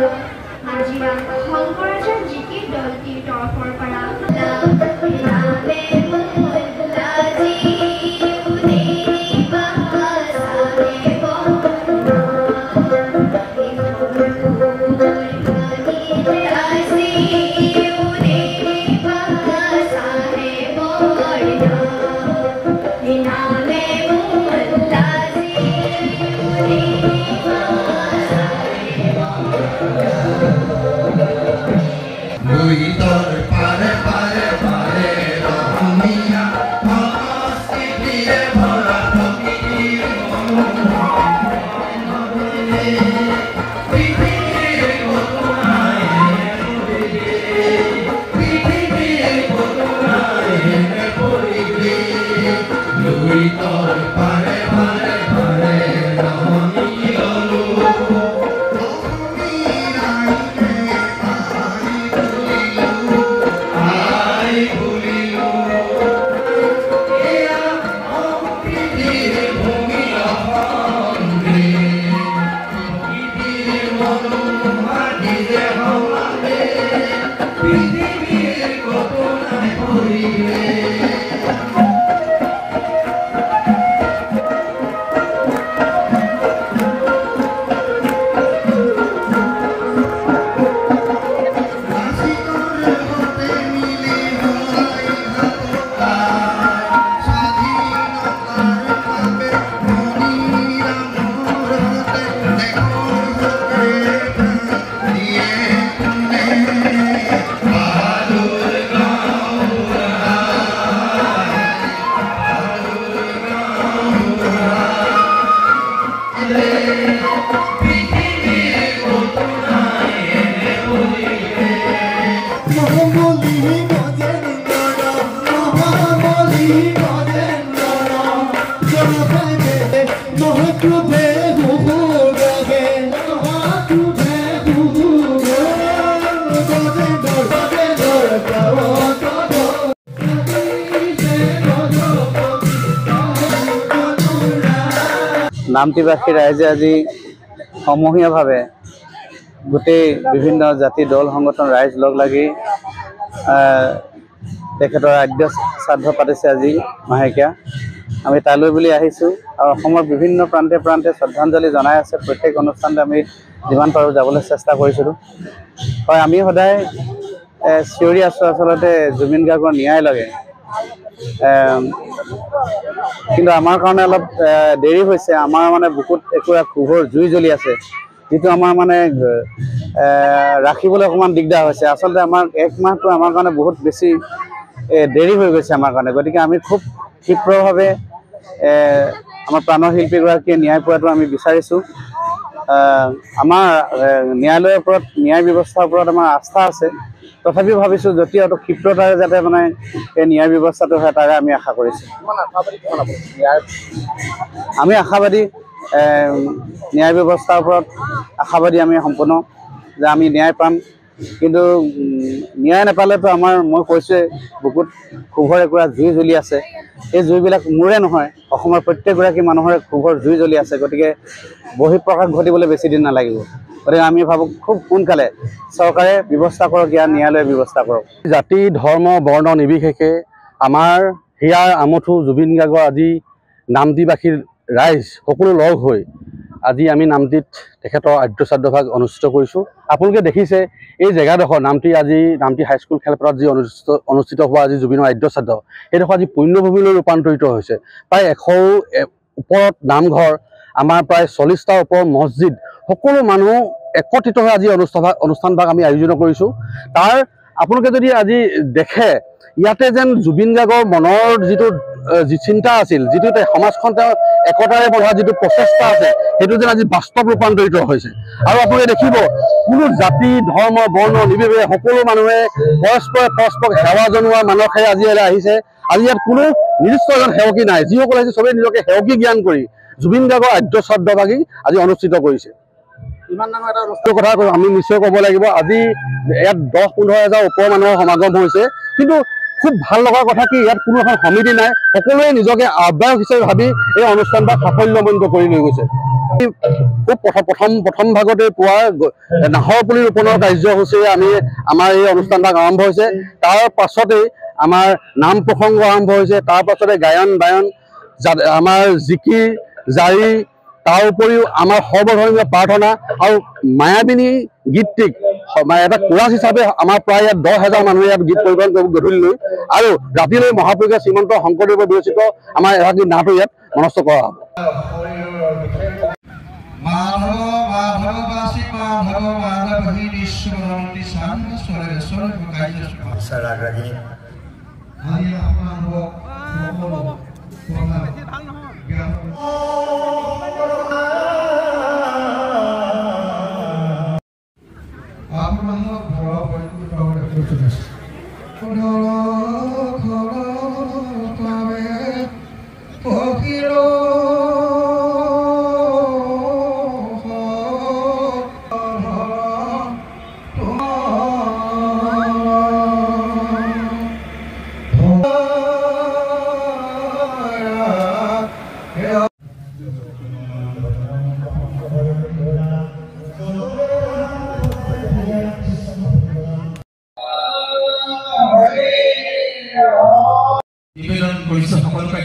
হাজিৰা শংকৰাচাৰ্য জিকি দলটিৰ তৰফৰ পৰা নামটিবাসী ৰাইজে আজি সমূহীয়াভাৱে গোটেই বিভিন্ন জাতি দল সংগঠন ৰাইজ লগ লাগি তেখেতৰ আদ্য শ্ৰাদ্ধ পাতিছে আজি মাহেকীয়া। আমি তালৈ বুলি আহিছোঁ আৰু অসমৰ বিভিন্ন প্ৰান্তে প্ৰান্তে শ্ৰদ্ধাঞ্জলি জনাই আছে। প্ৰত্যেক অনুষ্ঠানতে আমি যিমান পাৰোঁ যাবলৈ চেষ্টা কৰিছিলোঁ। হয়, আমি সদায় চিঞৰি আছোঁ আচলতে জুবিন গাৰ্গৰ ন্যায় লাগে, কিন্তু আমাৰ কাৰণে অলপ দেৰি হৈছে। আমাৰ মানে বুকুত একোৰা ক্ষোভৰ জুই জ্বলি আছে, যিটো আমাৰ মানে ৰাখিবলৈ অকণমান দিগদাৰ হৈছে। আচলতে আমাৰ এক মাহটো আমাৰ কাৰণে বহুত বেছি দেৰি হৈ গৈছে আমাৰ কাৰণে। গতিকে আমি খুব ক্ষীপ্ৰভাৱে আমাৰ প্ৰাণৰ শিল্পীগৰাকীয়ে ন্যায় পোৱাটো আমি বিচাৰিছোঁ। আমাৰ ন্যায়ালয়ৰ ওপৰত, ন্যায় ব্যৱস্থাৰ ওপৰত আমাৰ আস্থা আছে। তথাপিও ভাবিছোঁ যতি অতি ক্ষিপ্ৰতাৰে যাতে মানে এই ন্যায় ব্যৱস্থাটো হয়, তাৰে আমি আশা কৰিছোঁ। আমি আশাবাদী, ন্যায় ব্যৱস্থাৰ ওপৰত আশাবাদী আমি সম্পূৰ্ণ যে আমি ন্যায় পাম। কিন্তু ন্যায় নাপালেতো আমাৰ, মই কৈছোঁৱে, বুকুত ক্ষোভৰ একোৰা জুই জ্বলি আছে। এই জুইবিলাক মোৰে নহয়, অসমৰ প্ৰত্যেকগৰাকী মানুহৰে ক্ষোভৰ জুই জ্বলি আছে। গতিকে বহিঃপ্ৰকাশ ঘটিবলৈ বেছি দিন নালাগিব। গতিকে আমি ভাবোঁ খুব সোনকালে চৰকাৰে ব্যৱস্থা কৰক, ইয়াৰ ন্যায়ালয়ে ব্যৱস্থা কৰক। জাতি ধৰ্ম বৰ্ণ নিৰ্বিশেষে আমাৰ হিয়াৰ আমঠু জুবিন গাৰ্গৰ আজি নামটিবাসীৰ ৰাইজ সকলো লগ হৈ আজি আমি নামটিত তেখেতৰ আদ্য শ্ৰাদ্ধভাগ অনুষ্ঠিত কৰিছোঁ। আপোনালোকে দেখিছে এই জেগাডোখৰ নামটি হাইস্কুল খেলপথাৰত যি অনুষ্ঠিত হোৱা আজি জুবিনৰ আদ্য শ্ৰাদ্ধ, সেইডোখৰ আজি পুণ্যভূমিলৈ ৰূপান্তৰিত হৈছে। প্ৰায় 100ৰ ওপৰত নামঘৰ, আমাৰ প্ৰায় 40টাৰ ওপৰত মছজিদ, সকলো মানুহ একত্ৰিত হৈ আজি অনুষ্ঠানভাগ আমি আয়োজন কৰিছোঁ। তাৰ আপোনালোকে যদি আজি দেখে, ইয়াতে যেন জুবিন গাৰ্গৰ মনৰ যিটো চিন্তা আছিল, যিটো সমাজখন তেওঁ একতাৰে বন্ধা যিটো প্ৰচেষ্টা আছে, সেইটো যেন আজি বাস্তৱ ৰূপান্তৰিত হৈছে। আৰু আপোনালোকে দেখিব, কোনো জাতি ধৰ্ম বৰ্ণ নিৰ্বিশেষে সকলো মানুহে পৰস্পৰক সেৱা জনোৱা মানসেৰে আজি ইয়ালৈ আহিছে। আজি ইয়াত কোনো নিৰ্দিষ্ট এজন সেৱকী নাই, যিসকলে আজি চবেই নিজকে সেৱকী জ্ঞান কৰি জুবিন গাৰ্গৰ আদ্য শ্ৰাদ্ধভাগী আজি অনুষ্ঠিত কৰিছে। ইমান ডাঙৰ এটা অনুষ্ঠানৰ কথা আমি নিশ্চয় ক'ব লাগিব। আজি ইয়াত 10-15 হাজাৰ ওপৰ মানুহৰ সমাগম হৈছে। কিন্তু খুব ভাল লগা কথা কি, ইয়াত কোনো এখন সমিতি নাই, সকলোৱে নিজকে আহ্বায়ক হিচাপে ভাবি এই অনুষ্ঠান বা সাফল্যমণ্ডিত কৰি লৈ গৈছে। খুব প্ৰথম ভাগতে পুৱা নাহৰ পুলি ৰোপণৰ কাৰ্যসূচীৰে আমাৰ এই অনুষ্ঠানভাগ আৰম্ভ হৈছে। তাৰ পাছতেই আমাৰ নাম প্ৰসংগ আৰম্ভ হৈছে। তাৰ পাছতে গায়ন বায়ন আমাৰ জিকিৰ জাৰি, তাৰ উপৰিও আমাৰ সৰ্বধৰ্মীয় প্ৰাৰ্থনা আৰু মায়াবিনী গীতটিক এটা কোৰাছ হিচাপে আমাৰ প্ৰায় ইয়াত 10,000 মানুহে ইয়াত গীত পৰিৱেশন কৰিব গধূলিলৈ, আৰু ৰাতিলৈ মহাপুৰুষ শ্ৰীমন্ত শংকৰদেৱৰ বিৰচিত আমাৰ এভাগী নাটো ইয়াত মনস্থ কৰা হ'ব। নিবেদন কৰিছে সকলোকে